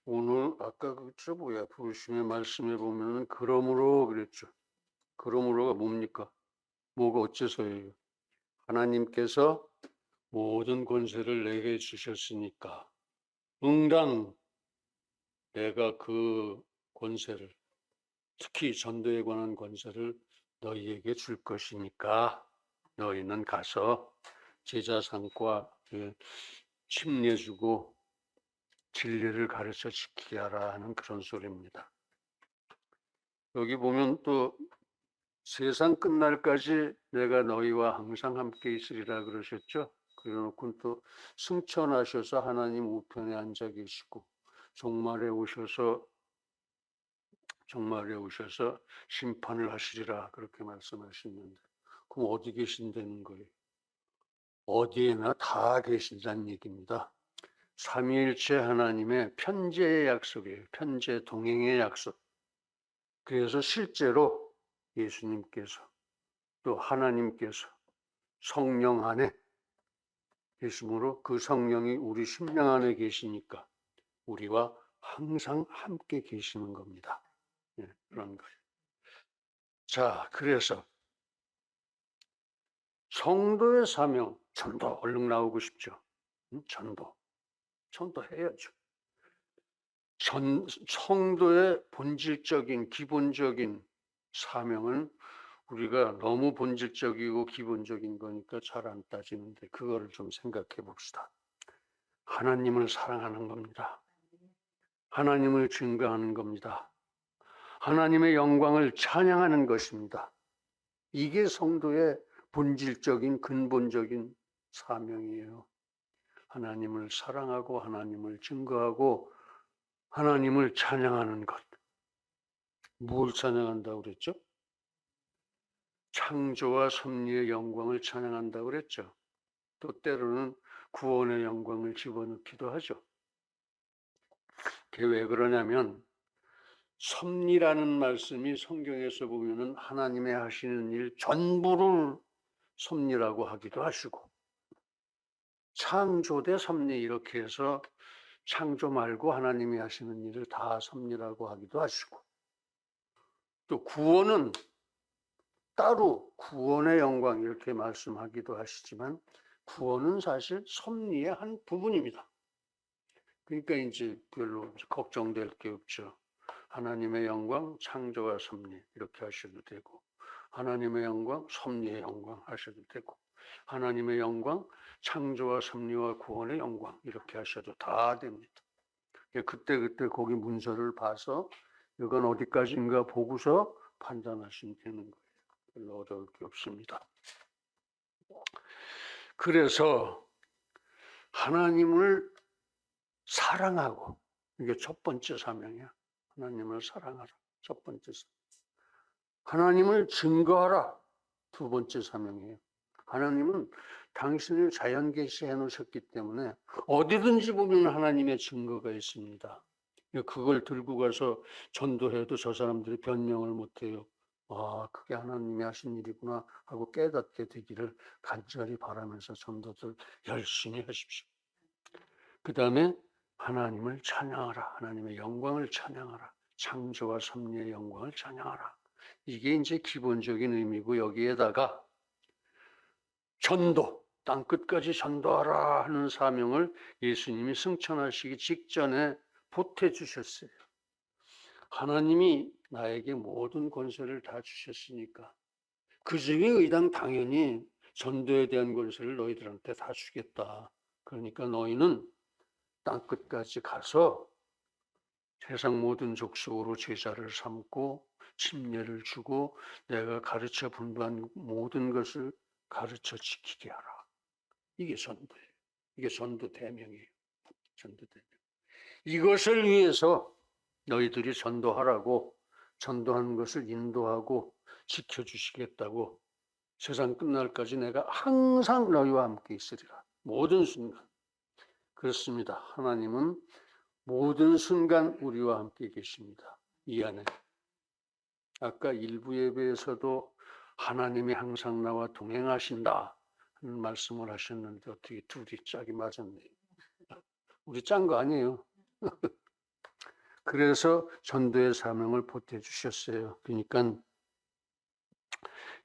오늘 아까 그저 뭐야 부르심의 말씀에 보면은 그러므로 그랬죠. 그러므로가 뭡니까? 뭐가 어째서예요? 하나님께서 모든 권세를 내게 주셨으니까 응당 내가 그 권세를 특히 전도에 관한 권세를 너희에게 줄 것이니까 너희는 가서 제자 삼고 침례 주고 진리를 가르쳐 지키게 하라 하는 그런 소리입니다. 여기 보면 또 세상 끝날까지 내가 너희와 항상 함께 있으리라 그러셨죠. 그래놓고 또 승천하셔서 하나님 우편에 앉아 계시고 종말에 오셔서 심판을 하시리라 그렇게 말씀하시는데 그럼 어디 계신다는 거예요? 어디에나 다 계신다는 얘기입니다. 삼위일체 하나님의 편재의 약속이에요. 편재 동행의 약속. 그래서 실제로 예수님께서 또 하나님께서 성령 안에 계심으로 그 성령이 우리 심령 안에 계시니까 우리와 항상 함께 계시는 겁니다. 그런 거예요. 자, 그래서 성도의 사명, 전도 얼른 나오고 싶죠. 전도해야죠. 성도의 본질적인 기본적인 사명은 우리가 너무 본질적이고 기본적인 거니까 잘 안 따지는데 그거를 좀 생각해 봅시다. 하나님을 사랑하는 겁니다. 하나님을 증거하는 겁니다. 하나님의 영광을 찬양하는 것입니다. 이게 성도의 본질적인 근본적인 사명이에요. 하나님을 사랑하고 하나님을 증거하고 하나님을 찬양하는 것. 뭘 찬양한다고 그랬죠? 창조와 섭리의 영광을 찬양한다고 그랬죠. 또 때로는 구원의 영광을 집어넣기도 하죠. 그게 왜 그러냐면 섭리라는 말씀이 성경에서 보면은 하나님의 하시는 일 전부를 섭리라고 하기도 하시고 창조 대 섭리 이렇게 해서 창조 말고 하나님이 하시는 일을 다 섭리라고 하기도 하시고 또 구원은 따로 구원의 영광 이렇게 말씀하기도 하시지만 구원은 사실 섭리의 한 부분입니다. 그러니까 이제 별로 걱정될 게 없죠. 하나님의 영광, 창조와 섭리 이렇게 하셔도 되고 하나님의 영광, 섭리의 영광 하셔도 되고 하나님의 영광, 창조와 섭리와 구원의 영광 이렇게 하셔도 다 됩니다. 그때 거기 문서를 봐서 이건 어디까지인가 보고서 판단하시면 되는 거예요. 별로 어려울 게 없습니다. 그래서 하나님을 사랑하고 이게 첫 번째 사명이야. 하나님을 사랑하라. 첫 번째 사명. 하나님을 증거하라. 두 번째 사명이에요. 하나님은 당신을 자연 계시해 놓으셨기 때문에 어디든지 보면 하나님의 증거가 있습니다. 그걸 들고 가서 전도해도 저 사람들이 변명을 못해요. 아, 그게 하나님이 하신 일이구나 하고 깨닫게 되기를 간절히 바라면서 전도들 열심히 하십시오. 그 다음에 하나님을 찬양하라. 하나님의 영광을 찬양하라. 창조와 섭리의 영광을 찬양하라. 이게 이제 기본적인 의미고 여기에다가 전도, 땅끝까지 전도하라 하는 사명을 예수님이 승천하시기 직전에 보태주셨어요. 하나님이 나에게 모든 권세를 다 주셨으니까 그 중에 의당 당연히 전도에 대한 권세를 너희들한테 다 주겠다. 그러니까 너희는 땅끝까지 가서 세상 모든 족속으로 제자를 삼고 침례를 주고 내가 가르쳐 분부한 모든 것을 가르쳐 지키게 하라. 이게 전도예요. 이게 전도 대명이에요. 전도 대명. 이것을 위해서 너희들이 전도하라고 전도하는 것을 인도하고 지켜주시겠다고 세상 끝날까지 내가 항상 너희와 함께 있으리라. 모든 순간. 그렇습니다. 하나님은 모든 순간 우리와 함께 계십니다. 이 안에. 아까 일부 예배에서도 하나님이 항상 나와 동행하신다 하는 말씀을 하셨는데 어떻게 둘이 짝이 맞았네요. 우리 짠 거 아니에요. 그래서 전도의 사명을 보태주셨어요. 그러니까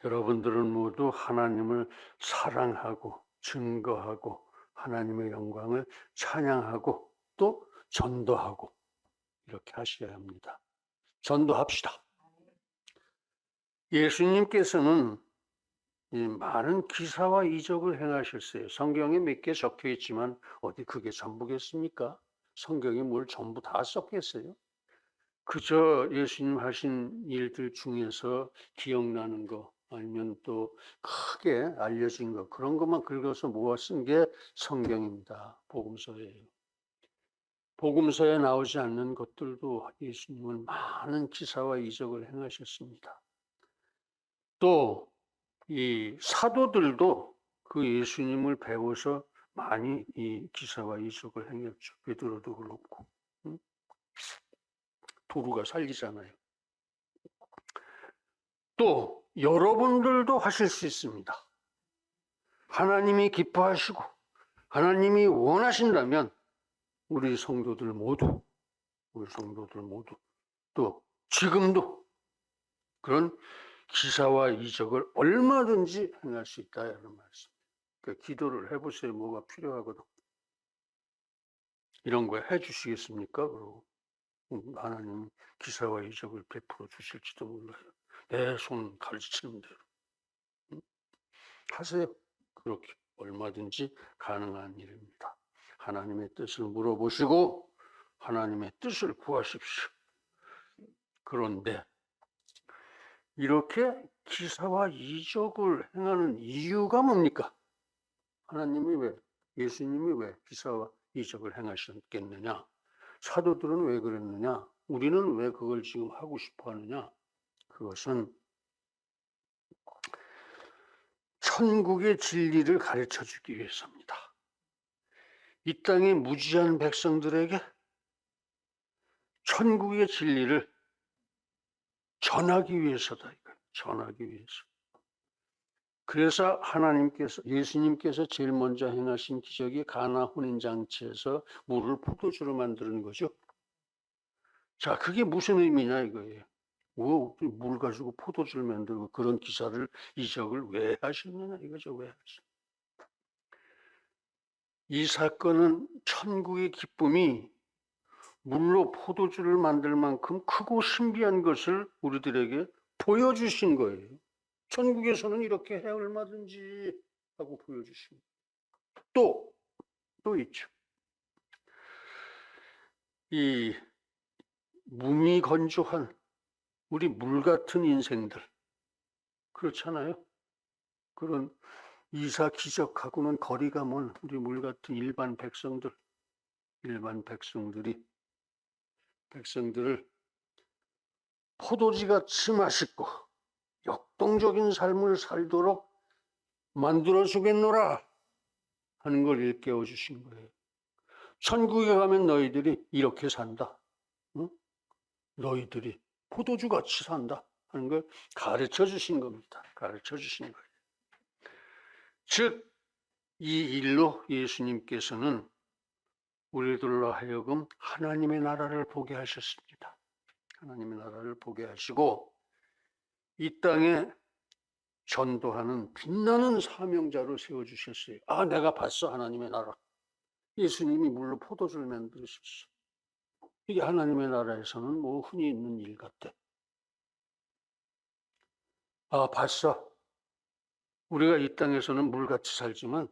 여러분들은 모두 하나님을 사랑하고 증거하고 하나님의 영광을 찬양하고 또 전도하고 이렇게 하셔야 합니다. 전도합시다. 예수님께서는 많은 기사와 이적을 행하셨어요. 성경에 몇 개 적혀 있지만 어디 그게 전부겠습니까? 성경에 뭘 전부 다 썼겠어요? 그저 예수님 하신 일들 중에서 기억나는 거 아니면 또 크게 알려진 거 그런 것만 긁어서 모아 쓴 게 성경입니다. 복음서예요. 복음서에 나오지 않는 것들도 예수님은 많은 기사와 이적을 행하셨습니다. 또 이 사도들도 그 예수님을 배워서 많이 이 기사와 이적을 행했죠. 베드로도 그렇고 도루가 살리잖아요. 또 여러분들도 하실 수 있습니다. 하나님이 기뻐하시고 하나님이 원하신다면 우리 성도들 모두 또 지금도 그런 기사와 이적을 얼마든지 행할 수 있다 이런 말씀. 그러니까 기도를 해보세요. 뭐가 필요하거든. 이런 거 해주시겠습니까? 그러고 하나님 기사와 이적을 베풀어 주실지도 몰라요. 내 손 가르치는 대로 하세요. 그렇게 얼마든지 가능한 일입니다. 하나님의 뜻을 물어보시고 하나님의 뜻을 구하십시오. 그런데 이렇게 기사와 이적을 행하는 이유가 뭡니까? 하나님이 왜, 예수님이 왜 기사와 이적을 행하셨겠느냐? 사도들은 왜 그랬느냐? 우리는 왜 그걸 지금 하고 싶어 하느냐? 그것은 천국의 진리를 가르쳐 주기 위해서입니다. 이 땅의 무지한 백성들에게 천국의 진리를 전하기 위해서다. 전하기 위해서. 그래서 하나님께서 예수님께서 제일 먼저 행하신 기적이 가나 혼인잔치에서 물을 포도주로 만드는 거죠. 자, 그게 무슨 의미냐 이거예요. 물 가지고 포도주를 만들고 그런 기사를 이적을 왜 하셨느냐 이거죠. 왜 하셨느냐. 이 사건은 천국의 기쁨이 물로 포도주를 만들 만큼 크고 신비한 것을 우리들에게 보여주신 거예요. 천국에서는 이렇게 해 얼마든지 하고 보여주신 거예요. 또 있죠. 이 무미건조한 우리 물 같은 인생들 그렇잖아요. 그런 이사 기적하고는 거리가 먼 우리 물 같은 일반 백성들을 포도주같이 맛있고 역동적인 삶을 살도록 만들어 주겠노라 하는 걸 일깨워 주신 거예요. 천국에 가면 너희들이 이렇게 산다. 응? 너희들이 포도주같이 산다 하는 걸 가르쳐 주신 겁니다. 가르쳐 주신 거예요. 즉, 이 일로 예수님께서는 우리들로 하여금 하나님의 나라를 보게 하셨습니다. 하나님의 나라를 보게 하시고 이 땅에 전도하는 빛나는 사명자로 세워주셨어요. 아, 내가 봤어 하나님의 나라. 예수님이 물로 포도주를 만드셨어. 이게 하나님의 나라에서는 뭐 흔히 있는 일 같아. 아, 봤어. 우리가 이 땅에서는 물같이 살지만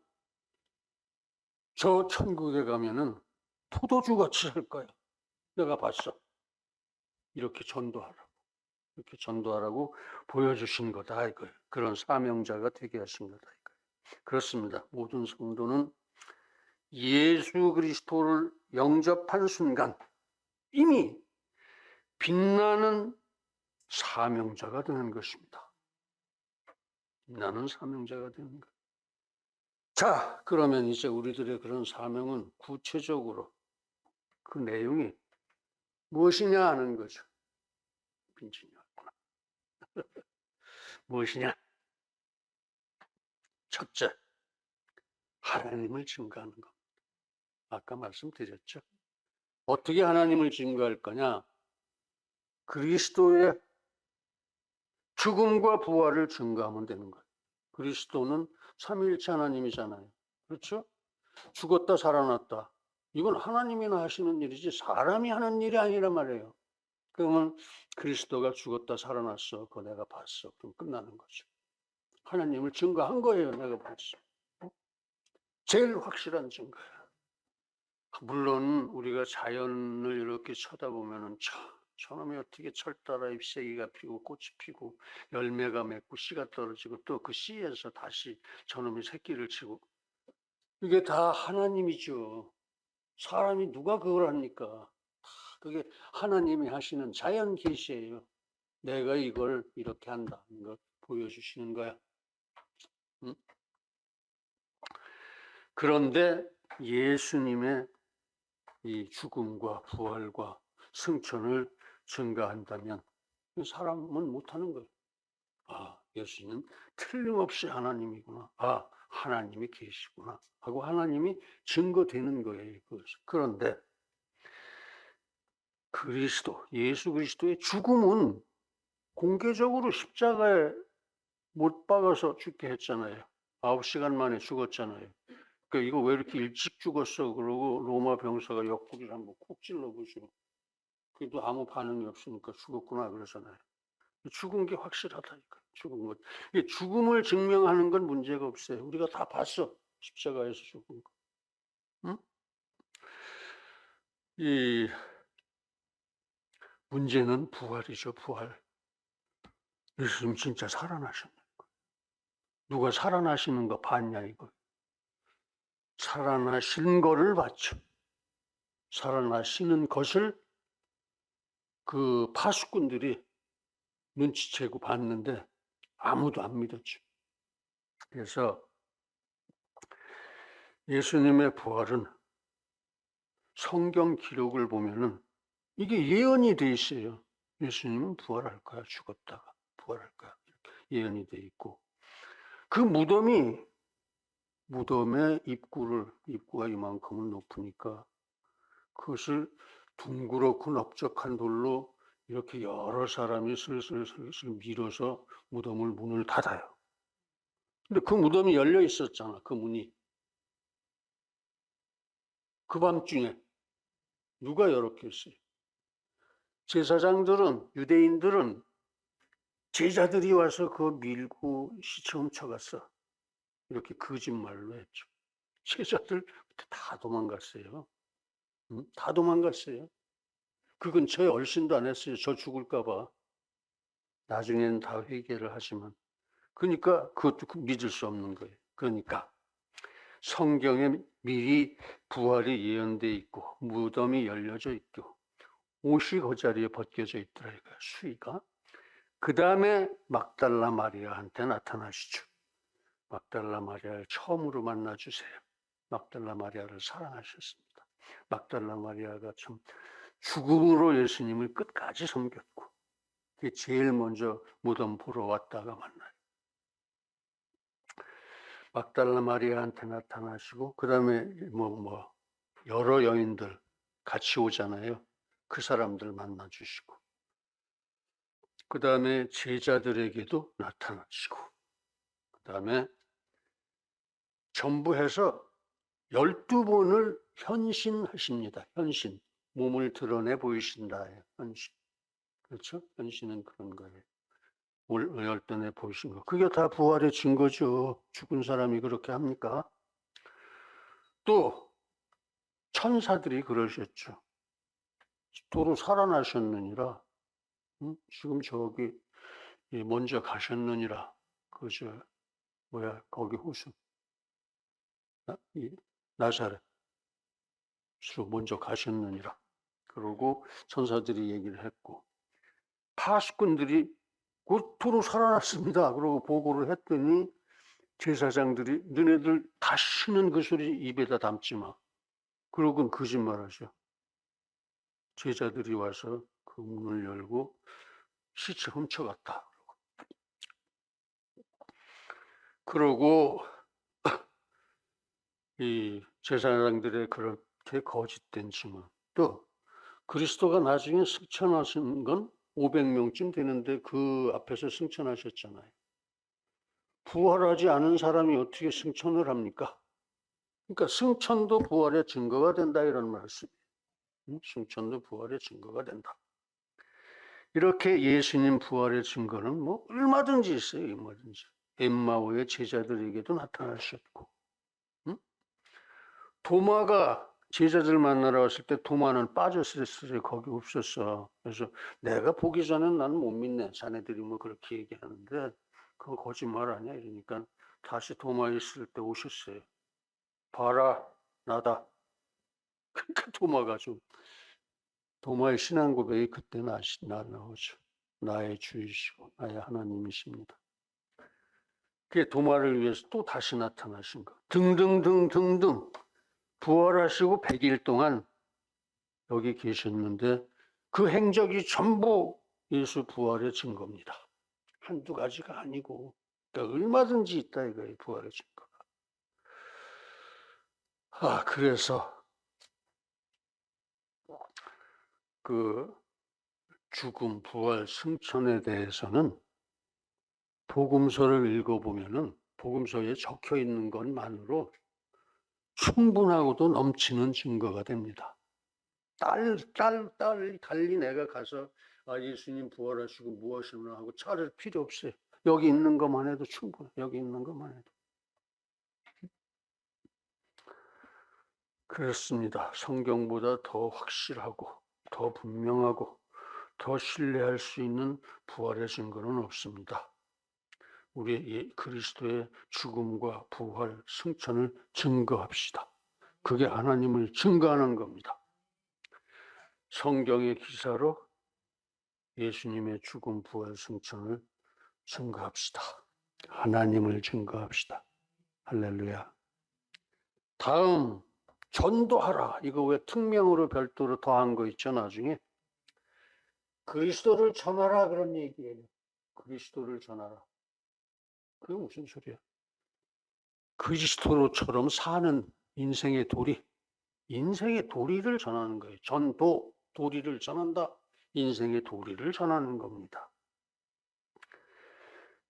저 천국에 가면은 포도주같이 살 거야. 내가 봤어. 이렇게 전도하라고 보여주신 거다 이거예요. 그런 사명자가 되게 하신 거다 이거예요. 그렇습니다. 모든 성도는 예수 그리스도를 영접한 순간 이미 빛나는 사명자가 되는 것입니다. 빛나는 사명자가 되는 것. 자, 그러면 이제 우리들의 그런 사명은 구체적으로 그 내용이 무엇이냐 하는 거죠. 빈진이 왔구나. 무엇이냐? 첫째, 하나님을 증거하는 것. 아까 말씀드렸죠. 어떻게 하나님을 증거할 거냐? 그리스도의 죽음과 부활을 증거하면 되는 거예요. 그리스도는 삼위일체 하나님이잖아요. 그렇죠? 죽었다 살아났다. 이건 하나님이나 하시는 일이지 사람이 하는 일이 아니란 말이에요. 그러면 그리스도가 죽었다 살아났어. 그거 내가 봤어. 그럼 끝나는 거죠. 하나님을 증거한 거예요. 내가 봤어. 제일 확실한 증거예요. 물론 우리가 자연을 이렇게 쳐다보면은 저놈이 어떻게 철 따라 잎새기가 피고 꽃이 피고 열매가 맺고 씨가 떨어지고 또 그 씨에서 다시 저놈이 새끼를 치고 이게 다 하나님이죠. 사람이 누가 그걸 합니까? 그게 하나님이 하시는 자연 계시예요. 내가 이걸 이렇게 한다는 걸 보여주시는 거야. 응? 그런데 예수님의 이 죽음과 부활과 승천을 증가한다면 사람은 못하는 거예요. 아, 예수님 틀림없이 하나님이구나. 아, 하나님이 계시구나 하고 하나님이 증거되는 거예요. 그런데 예수 그리스도의 죽음은 공개적으로 십자가에 못 박아서 죽게 했잖아요. 9시간 만에 죽었잖아요. 그러니까 이거 왜 이렇게 일찍 죽었어? 그러고 로마 병사가 옆구리를 한번 콕 찔러보시고 그래도 아무 반응이 없으니까 죽었구나 그러잖아요. 죽은 게 확실하다니까. 죽은 것. 죽음을 증명하는 건 문제가 없어요. 우리가 다 봤어. 십자가에서 죽은 거. 응? 이 문제는 부활이죠. 부활. 예수님 진짜 살아나셨네. 누가 살아나시는 거 봤냐 이거. 살아나신 거를 봤죠. 살아나시는 것을 그 파수꾼들이 눈치채고 봤는데 아무도 안 믿었죠. 그래서 예수님의 부활은 성경 기록을 보면은 이게 예언이 돼 있어요. 예수님은 부활할 거야. 죽었다가 부활할 거야. 이렇게 예언이 돼 있고 그 무덤의 입구가 이만큼은 높으니까 그것을 둥그렇고 넓적한 돌로 이렇게 여러 사람이 슬슬 밀어서 무덤을 문을 닫아요. 근데 그 무덤이 열려 있었잖아. 그 문이. 그 밤중에 누가 열었겠어요? 제사장들은 유대인들은 제자들이 와서 그거 밀고 시체 훔쳐갔어. 이렇게 거짓말로 했죠. 제자들 다 도망갔어요. 응? 다 도망갔어요. 그 근처에 얼씬도 안 했어요. 저 죽을까 봐. 나중에는 다 회개를 하지만. 그러니까 그것도 믿을 수 없는 거예요. 그러니까 성경에 미리 부활이 예언돼 있고 무덤이 열려져 있고 옷이 그 자리에 벗겨져 있더라 이거야. 수위가. 그 다음에 막달라 마리아한테 나타나시죠. 막달라 마리아를 처음으로 만나주세요. 막달라 마리아를 사랑하셨습니다. 막달라 마리아가 참 죽음으로 예수님을 끝까지 섬겼고 그게 제일 먼저 무덤 보러 왔다가 만나요. 막달라 마리아한테 나타나시고 그 다음에 여러 여인들 같이 오잖아요. 그 사람들 만나주시고 그 다음에 제자들에게도 나타나시고 그 다음에 전부 해서 12번을 현신하십니다. 현신. 몸을 드러내 보이신다. 현신. 그렇죠? 현신은 그런 거예요. 열전에 보이신 거. 그게 다 부활의 증거죠. 죽은 사람이 그렇게 합니까? 또 천사들이 그러셨죠. 도로 살아나셨느니라. 응? 지금 저기 먼저 가셨느니라. 그저 거기 호수 나사렛으로 먼저 가셨느니라. 그러고 천사들이 얘기를 했고 파수꾼들이 도로 살아났습니다. 그러고 보고를 했더니 제사장들이 너네들 다시는 그 소리 입에다 담지 마. 그러고는 거짓말하죠. 제자들이 와서 그 문을 열고 시체 훔쳐갔다. 그러고 이 제사장들의 그렇게 거짓된 증언 또 그리스도가 나중에 승천하신 건 500명쯤 되는데 그 앞에서 승천하셨잖아요. 부활하지 않은 사람이 어떻게 승천을 합니까? 그러니까 승천도 부활의 증거가 된다 이런 말씀이에요. 승천도 부활의 증거가 된다. 이렇게 예수님 부활의 증거는 뭐 얼마든지 있어요. 얼마든지. 엠마오의 제자들에게도 나타나셨고, 도마가 제자들 만나러 왔을 때 도마는 빠졌었어요. 거기 없었어. 그래서 내가 보기 전엔 나는 못 믿네. 자네들이 뭐 그렇게 얘기하는데 그거 거짓말 아니야. 이러니까 다시 도마 있을 때 오셨어요. 봐라, 나다. 그러니까 도마가 좀, 도마의 신앙 고백이 그때 나오죠. 나의 주이시고 나의 하나님이십니다. 그게 도마를 위해서 또 다시 나타나신 거. 등등등등등 부활하시고 100일 동안 여기 계셨는데 그 행적이 전부 예수 부활의 증거입니다. 한두 가지가 아니고 그러니까 얼마든지 있다 이거예요. 부활의 증거가. 그래서 그 죽음, 부활, 승천에 대해서는 복음서를 읽어보면은 복음서에 적혀 있는 것만으로 충분하고도 넘치는 증거가 됩니다. 달리 내가 가서 예수님 부활하시고 무엇이나 하고 찾을 필요 없어요. 여기 있는 것만 해도 충분해. 여기 있는 것만 해도. 그렇습니다. 성경보다 더 확실하고 더 분명하고 더 신뢰할 수 있는 부활의 증거는 없습니다. 우리 그리스도의 죽음과 부활, 승천을 증거합시다. 그게 하나님을 증거하는 겁니다. 성경의 기사로 예수님의 죽음, 부활, 승천을 증거합시다. 하나님을 증거합시다. 할렐루야. 다음, 전도하라. 이거 왜 특명으로 별도로 더한 거 있죠, 나중에? 그리스도를 전하라 그런 얘기예요. 그리스도를 전하라. 그게 무슨 소리야? 그리스도로처럼 사는 인생의 도리를 전하는 거예요. 도리를 전한다. 인생의 도리를 전하는 겁니다.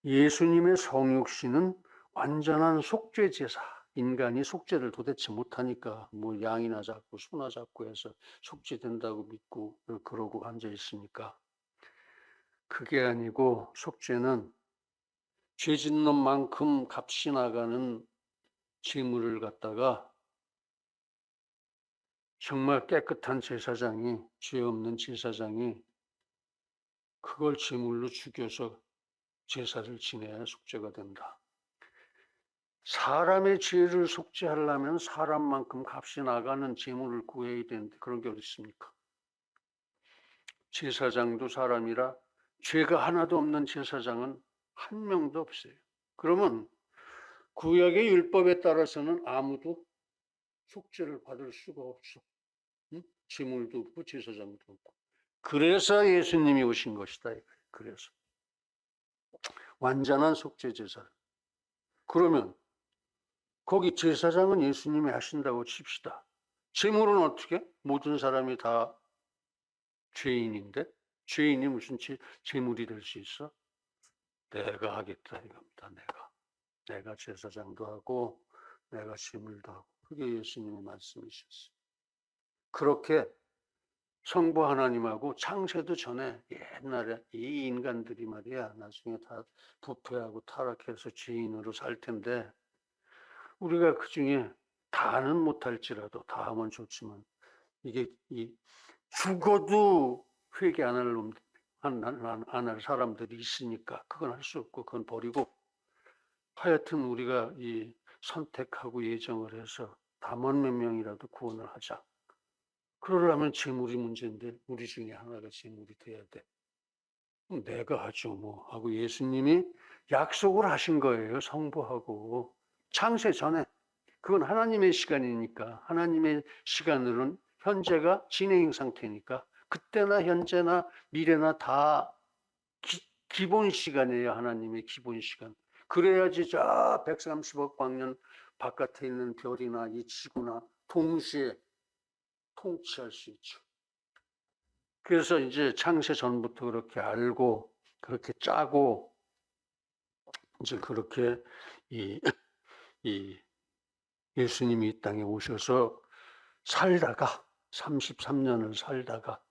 예수님의 성육신은 완전한 속죄 제사. 인간이 속죄를 도대체 못하니까 뭐 양이나 잡고 소나 잡고 해서 속죄된다고 믿고 그러고 앉아 있으니까 그게 아니고 속죄는 죄 짓는 만큼 값이 나가는 제물을 갖다가 정말 깨끗한 제사장이, 죄 없는 제사장이 그걸 제물로 죽여서 제사를 지내야 속죄가 된다. 사람의 죄를 속죄하려면 사람만큼 값이 나가는 제물을 구해야 되는데 그런 게 어디 있습니까? 제사장도 사람이라 죄가 하나도 없는 제사장은 한 명도 없어요. 그러면 구약의 율법에 따라서는 아무도 속죄를 받을 수가 없어. 제물도 없고 제사장도 없고. 그래서 예수님이 오신 것이다. 그래서 완전한 속죄 제사를. 그러면 거기 제사장은 예수님이 하신다고 칩시다. 제물은 어떻게? 모든 사람이 다 죄인인데 죄인이 무슨 제물이 될 수 있어? 내가 하겠다 이겁니다. 내가 제사장도 하고 내가 제물도 하고 그게 예수님의 말씀이셨어요. 그렇게 성부 하나님하고 창세도 전에 옛날에 이 인간들이 말이야 나중에 다 부패하고 타락해서 죄인으로 살 텐데 우리가 그 중에 다는 못할지라도 다 하면 좋지만 이게 죽어도 회개 안 할 사람들이 있으니까 그건 할 수 없고 그건 버리고 하여튼 우리가 선택하고 예정을 해서 다만 몇 명이라도 구원을 하자. 그러려면 재물이 문제인데 우리 중에 하나가 재물이 돼야 돼. 그럼 내가 하죠 뭐 하고 예수님이 약속을 하신 거예요. 성부하고 창세 전에. 그건 하나님의 시간이니까 하나님의 시간으로는 현재가 진행 상태니까 그때나 현재나 미래나 다 기본 시간이에요. 하나님의 기본 시간. 그래야지 저 130억 광년 바깥에 있는 별이나 이 지구나 동시에 통치할 수 있죠. 그래서 이제 창세 전부터 그렇게 알고 그렇게 짜고 이제 그렇게 이, 이 예수님이 이 땅에 오셔서 살다가 33년을 살다가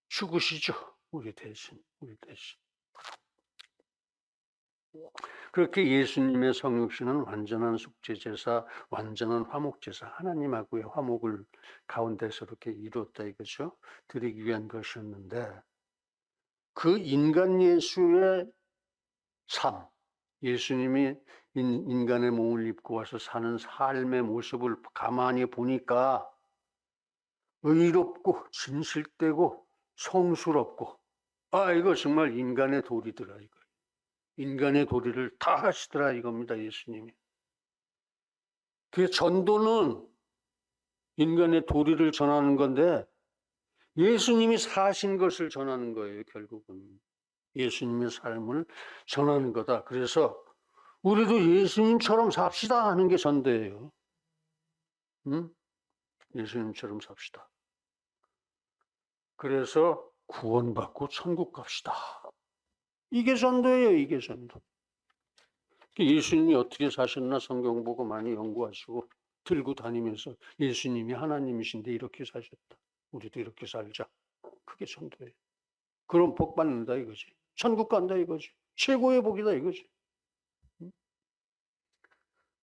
죽으시죠. 우리 대신. 그렇게 예수님의 성육신은 완전한 속죄제사, 완전한 화목제사, 하나님하고의 화목을 가운데서 이렇게 이루었다 이거죠. 드리기 위한 것이었는데 그 인간 예수의 삶, 예수님이 인간의 몸을 입고 와서 사는 삶의 모습을 가만히 보니까 의롭고 진실되고 성스럽고 이거 정말 인간의 도리더라 이거. 인간의 도리를 다 하시더라 이겁니다 예수님이. 그 전도는 인간의 도리를 전하는 건데 예수님이 사신 것을 전하는 거예요 결국은. 예수님의 삶을 전하는 거다. 그래서 우리도 예수님처럼 삽시다 하는 게 전도예요. 응? 예수님처럼 삽시다. 그래서 구원받고 천국 갑시다. 이게 전도예요. 이게 전도. 예수님이 어떻게 사셨나 성경 보고 많이 연구하시고 들고 다니면서 예수님이 하나님이신데 이렇게 사셨다. 우리도 이렇게 살자. 그게 전도예요. 그럼 복 받는다 이거지. 천국 간다 이거지. 최고의 복이다 이거지.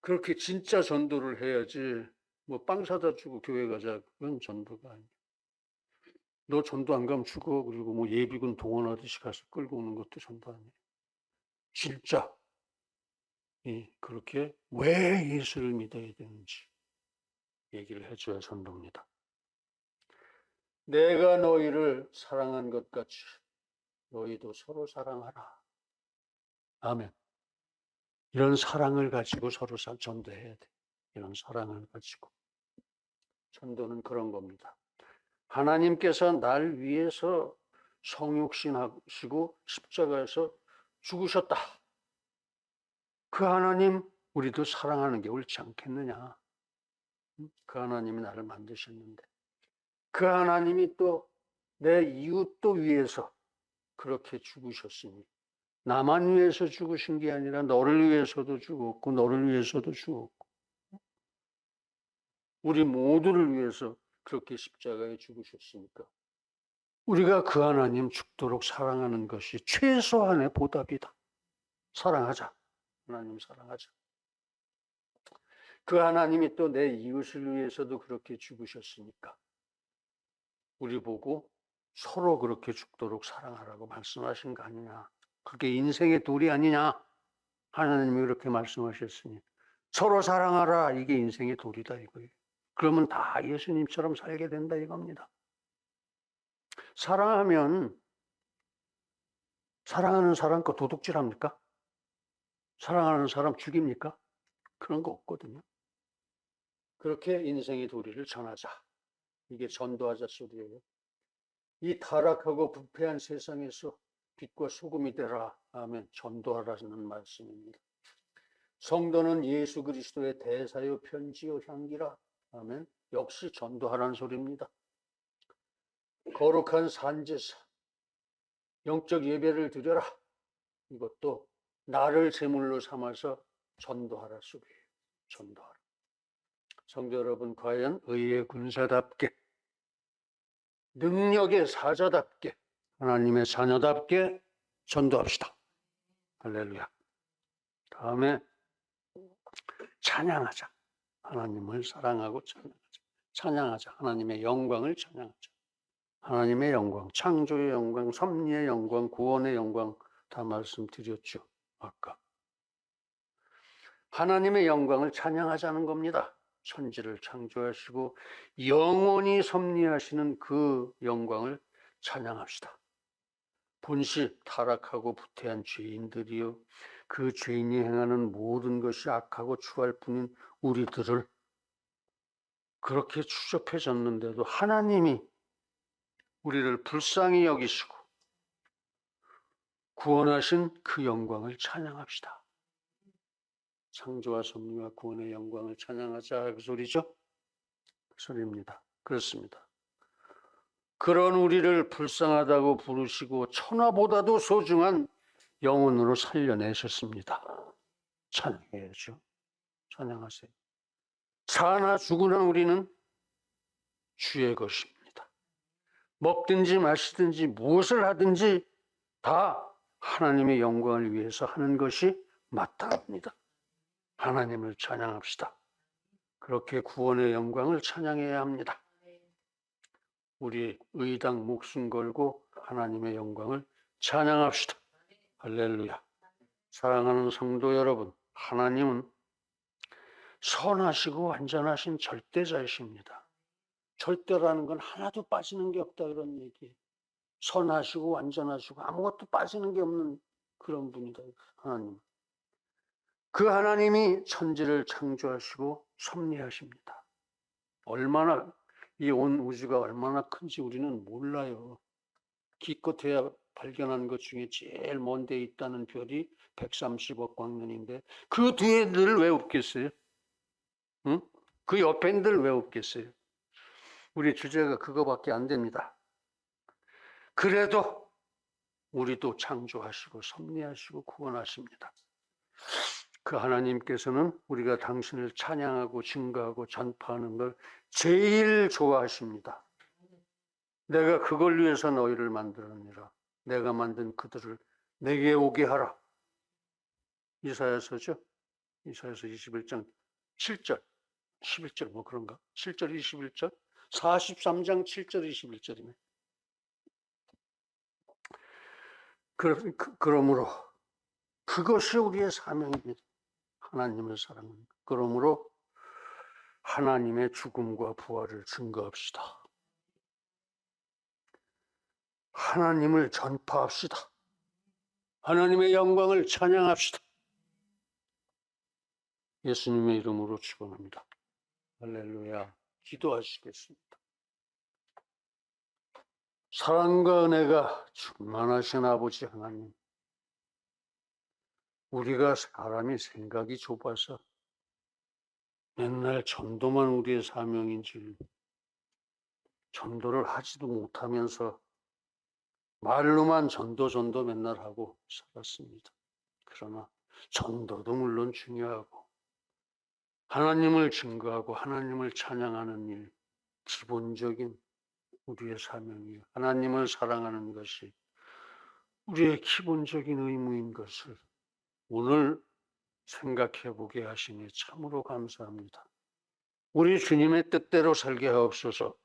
그렇게 진짜 전도를 해야지 뭐 빵 사다 주고 교회 가자 그건 전도가 아니야. 너 전도 안 가면 죽어. 그리고 뭐 예비군 동원하듯이 가서 끌고 오는 것도 전도 아니에요. 진짜 그렇게 왜 예수를 믿어야 되는지 얘기를 해줘야 전도입니다. 내가 너희를 사랑한 것 같이 너희도 서로 사랑하라. 아멘. 이런 사랑을 가지고 서로 전도해야 돼. 이런 사랑을 가지고. 전도는 그런 겁니다. 하나님께서 날 위해서 성육신하시고 십자가에서 죽으셨다. 그 하나님 우리도 사랑하는 게 옳지 않겠느냐. 그 하나님이 나를 만드셨는데 그 하나님이 또 내 이웃도 위해서 그렇게 죽으셨으니 나만 위해서 죽으신 게 아니라 너를 위해서도 죽었고 너를 위해서도 죽었고 우리 모두를 위해서 그렇게 십자가에 죽으셨으니까 우리가 그 하나님 죽도록 사랑하는 것이 최소한의 보답이다. 사랑하자. 하나님 사랑하자. 그 하나님이 또 내 이웃을 위해서도 그렇게 죽으셨으니까 우리 보고 서로 그렇게 죽도록 사랑하라고 말씀하신 거 아니냐. 그게 인생의 도리 아니냐. 하나님이 그렇게 말씀하셨으니 서로 사랑하라. 이게 인생의 도리다 이거예요. 그러면 다 예수님처럼 살게 된다 이겁니다. 사랑하면 사랑하는 사람 거 도둑질합니까? 사랑하는 사람 죽입니까? 그런 거 없거든요. 그렇게 인생의 도리를 전하자. 이게 전도하자 소리예요. 이 타락하고 부패한 세상에서 빛과 소금이 되라 하면 전도하라는 말씀입니다. 성도는 예수 그리스도의 대사요 편지요 향기라 하면 역시 전도하라는 소리입니다. 거룩한 산제사, 영적 예배를 드려라. 이것도 나를 제물로 삼아서 전도하라 소리예요. 전도하라. 성도 여러분, 과연 의의 군사답게 능력의 사자답게 하나님의 자녀답게 전도합시다. 할렐루야. 다음에 찬양하자. 하나님을 사랑하고 찬양하자. 찬양하자. 하나님의 영광을 찬양하자. 하나님의 영광, 창조의 영광, 섭리의 영광, 구원의 영광 다 말씀드렸죠. 아까. 하나님의 영광을 찬양하자는 겁니다. 천지를 창조하시고 영원히 섭리하시는 그 영광을 찬양합시다. 본시 타락하고 부패한 죄인들이요 그 죄인이 행하는 모든 것이 악하고 추할 뿐인 우리들을 그렇게 추접해졌는데도 하나님이 우리를 불쌍히 여기시고 구원하신 그 영광을 찬양합시다. 창조와 섭리와 구원의 영광을 찬양하자 그 소리죠? 그 소리입니다. 그렇습니다. 그런 우리를 불쌍하다고 부르시고 천하보다도 소중한 영혼으로 살려내셨습니다. 찬양해야죠. 찬양하세요. 사나 죽으나 우리는 주의 것입니다. 먹든지 마시든지 무엇을 하든지 다 하나님의 영광을 위해서 하는 것이 마땅합니다. 하나님을 찬양합시다. 그렇게 구원의 영광을 찬양해야 합니다. 우리 의당 목숨 걸고 하나님의 영광을 찬양합시다. 할렐루야. 사랑하는 성도 여러분, 하나님은 선하시고 완전하신 절대자이십니다. 절대라는 건 하나도 빠지는 게 없다 그런 얘기예요. 선하시고 완전하시고 아무것도 빠지는 게 없는 그런 분이다. 하나님. 그 하나님이 천지를 창조하시고 섭리하십니다. 얼마나 이 온 우주가 얼마나 큰지 우리는 몰라요. 기껏해야 발견한 것 중에 제일 먼 데 있다는 별이 130억 광년인데 그 뒤에 늘 왜 없겠어요? 응? 그 옆에 늘 왜 없겠어요? 우리 주제가 그거밖에 안 됩니다. 그래도 우리도 창조하시고 섭리하시고 구원하십니다. 그 하나님께서는 우리가 당신을 찬양하고 증거하고 전파하는 걸 제일 좋아하십니다. 내가 그걸 위해서 너희를 만들었느니라. 내가 만든 그들을 내게 오게 하라. 이사야서죠. 이사야서 21장 7절, 11절 뭐 그런가? 7절, 21절, 43장 7절, 21절이네. 그러므로 그것이 우리의 사명입니다. 하나님을 사랑하는 것. 그러므로 하나님의 죽음과 부활을 증거합시다. 하나님을 전파합시다. 하나님의 영광을 찬양합시다. 예수님의 이름으로 축원합니다. 할렐루야. 기도하시겠습니다. 사랑과 은혜가 충만하신 아버지 하나님, 우리가 사람이 생각이 좁아서 맨날 전도만 우리의 사명인지 전도를 하지도 못하면서 말로만 전도 맨날 하고 살았습니다. 그러나 전도도 물론 중요하고 하나님을 증거하고 하나님을 찬양하는 일, 기본적인 우리의 사명이요. 하나님을 사랑하는 것이 우리의 기본적인 의무인 것을 오늘 생각해 보게 하시니 참으로 감사합니다. 우리 주님의 뜻대로 살게 하옵소서.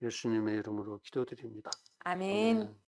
예수님의 이름으로 기도드립니다. 아멘. 아멘.